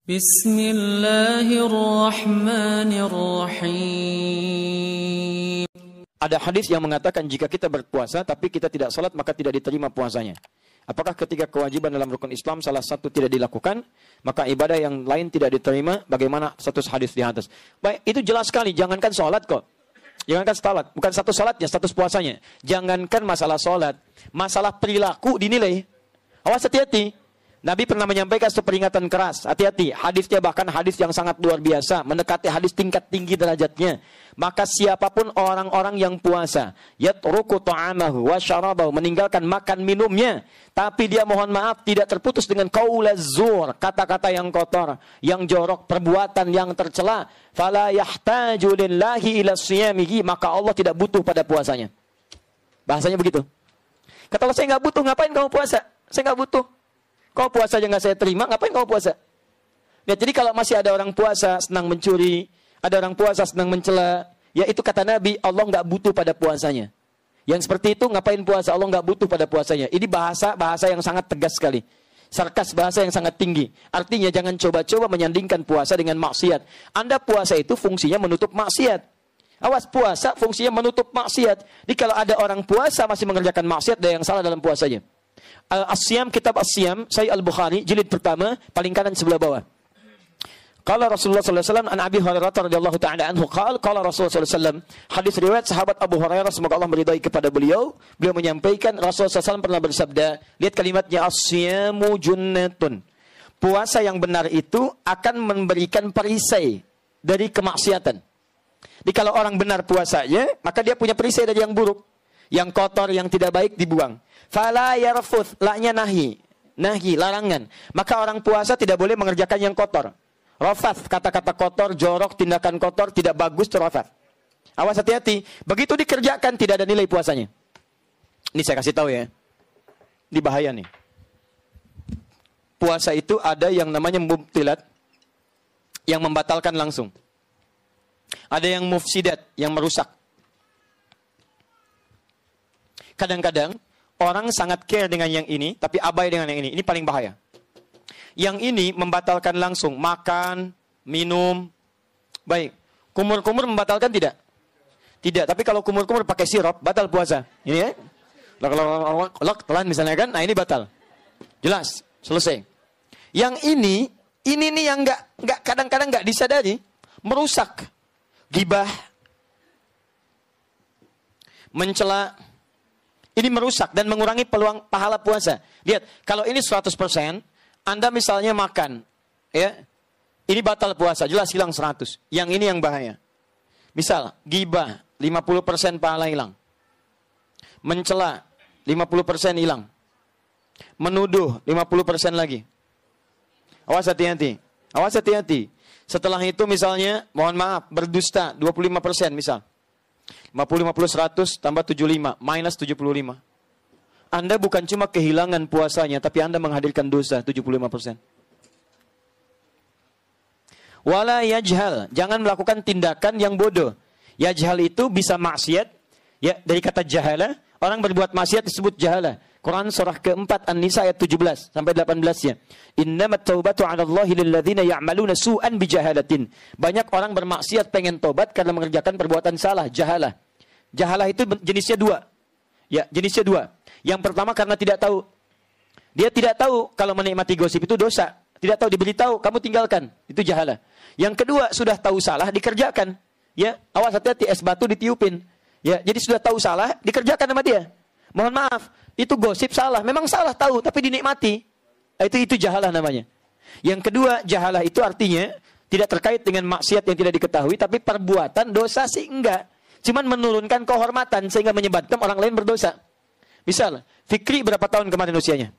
Bismillahirrahmanirrahim. Ada hadis yang mengatakan jika kita berpuasa tapi kita tidak salat maka tidak diterima puasanya. Apakah ketika kewajiban dalam rukun Islam salah satu tidak dilakukan, maka ibadah yang lain tidak diterima? Bagaimana status hadis di atas? Baik, itu jelas sekali. Jangankan salat kok. Jangankan salat, bukan status salatnya, status puasanya. Jangankan masalah salat, masalah perilaku dinilai. Awas, hati-hati. Nabi pernah menyampaikan satu peringatan keras. Hati-hati, hadisnya bahkan hadis yang sangat luar biasa, mendekati hadis tingkat tinggi derajatnya. Maka siapapun orang-orang yang puasa, yatruku ta'amahu wa syarabahu, meninggalkan makan minumnya, tapi dia mohon maaf tidak terputus dengan qaulaz zur, kata-kata yang kotor, yang jorok, perbuatan yang tercela, fala yahtaju lillahi ila siyamihi, maka Allah tidak butuh pada puasanya. Bahasanya begitu. Kata Allah, saya nggak butuh, ngapain kamu puasa? Saya nggak butuh. Kau puasa aja nggak saya terima, ngapain kau puasa? Ya, jadi kalau masih ada orang puasa senang mencuri, ada orang puasa senang mencela, ya itu kata Nabi, Allah nggak butuh pada puasanya. Yang seperti itu ngapain puasa? Allah nggak butuh pada puasanya. Ini bahasa yang sangat tegas sekali. Sarkas, bahasa yang sangat tinggi. Artinya jangan coba-coba menyandingkan puasa dengan maksiat. Anda puasa itu fungsinya menutup maksiat. Awas, puasa fungsinya menutup maksiat. Jadi kalau ada orang puasa masih mengerjakan maksiat, ada yang salah dalam puasanya. As-Siyam, kitab As-Siyam, Sahih Al-Bukhari, jilid pertama, paling kanan sebelah bawah. Qala Rasulullah sallallahu alaihi wasallam an Abi Hurairah radhiyallahu ta'ala anhu qala Rasulullah sallallahu alaihi wasallam, hadis riwayat sahabat Abu Hurairah semoga Allah meridai kepada beliau menyampaikan Rasulullah sallallahu alaihi wasallam pernah bersabda, lihat kalimatnya, as-siyamu junnatun. Puasa yang benar itu akan memberikan perisai dari kemaksiatan. Jadi kalau orang benar puasanya, maka dia punya perisai dari yang buruk, yang kotor, yang tidak baik dibuang. Fala yarfuth, la-nya nahi, larangan. Maka orang puasa tidak boleh mengerjakan yang kotor. Rafath, kata-kata kotor, jorok, tindakan kotor, tidak bagus, rafath. Awas, hati-hati. Begitu dikerjakan, tidak ada nilai puasanya. Ini saya kasih tahu ya. Ini bahaya nih. Puasa itu ada yang namanya mubtilat, yang membatalkan langsung. Ada yang mufsidat, yang merusak. Kadang-kadang, orang sangat care dengan yang ini, tapi abai dengan yang ini. Ini paling bahaya. Yang ini membatalkan langsung. Makan, minum. Baik. Kumur-kumur membatalkan tidak? Tidak. Tapi kalau kumur-kumur pakai sirup, batal puasa. Ini ya. Telan misalnya kan. Nah ini batal. Jelas. Selesai. Yang ini nih yang nggak kadang-kadang nggak disadari. Merusak. Gibah. Mencela. Ini merusak dan mengurangi peluang pahala puasa. Lihat, kalau ini 100%, Anda misalnya makan, ya, ini batal puasa, jelas hilang 100. Yang ini yang bahaya. Misal, gibah, 50% pahala hilang. Mencela, 50% hilang. Menuduh, 50% lagi. Awas hati-hati. Awas hati-hati. Setelah itu misalnya, mohon maaf, berdusta, 25% misal. 50, 100, tambah 75, minus 75. Anda bukan cuma kehilangan puasanya, tapi Anda menghadirkan dosa 75%. Wala yajhal, jangan melakukan tindakan yang bodoh. Yajhal itu bisa maksiat, ya dari kata jahala, orang berbuat maksiat disebut jahala. Quran surah keempat An-Nisa ayat 17 sampai 18-nya. Innamat taubatu 'ala Allahi lilladzina ya'maluna su'an bijahalatin. Banyak orang bermaksiat pengen tobat karena mengerjakan perbuatan salah, jahalah. Jahalah itu jenisnya dua. Ya, jenisnya dua. Yang pertama karena tidak tahu. Dia tidak tahu kalau menikmati gosip itu dosa. Tidak tahu, diberitahu, kamu tinggalkan. Itu jahalah. Yang kedua, sudah tahu salah, dikerjakan. Ya, awas hati-hati, es batu ditiupin. Ya, jadi sudah tahu salah, dikerjakan sama dia. Mohon maaf, itu gosip salah. Memang salah tahu, tapi dinikmati. Itu jahalah namanya. Yang kedua, jahalah itu artinya tidak terkait dengan maksiat yang tidak diketahui, tapi perbuatan dosa sih enggak. Cuman menurunkan kehormatan sehingga menyebabkan orang lain berdosa. Misal, Fikri berapa tahun kemarin usianya?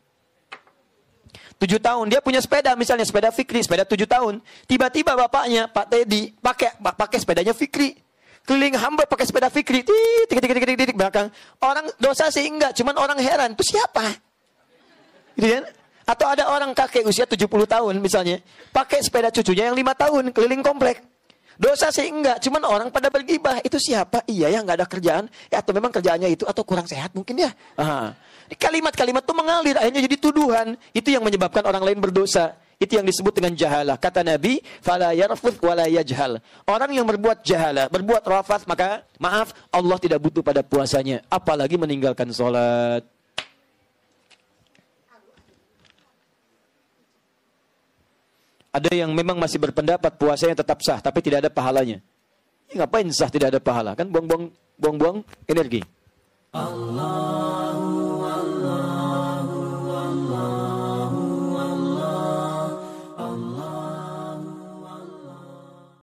7 tahun. Dia punya sepeda, misalnya sepeda Fikri, sepeda 7 tahun. Tiba-tiba bapaknya, Pak Teddy, pakai sepedanya Fikri. Keliling hamba pakai sepeda Fikri, tik belakang. Orang dosa sih enggak, cuman orang heran, itu siapa? Gitu kan? Atau ada orang kakek usia 70 tahun misalnya, pakai sepeda cucunya yang 5 tahun, keliling komplek. Dosa sih enggak, cuman orang pada bergibah, itu siapa? Iya ya, enggak ada kerjaan, ya, atau memang kerjaannya itu, atau kurang sehat mungkin ya. Kalimat-kalimat itu mengalir, akhirnya jadi tuduhan. Itu yang menyebabkan orang lain berdosa. Itu yang disebut dengan jahalah. Kata Nabi, fala yarfuth wala yajhal. Orang yang berbuat jahalah, berbuat rafath, maka maaf, Allah tidak butuh pada puasanya, apalagi meninggalkan salat. Ada yang memang masih berpendapat puasanya tetap sah, tapi tidak ada pahalanya. Ya, ngapain sah tidak ada pahala? Kan buang-buang energi. Allah.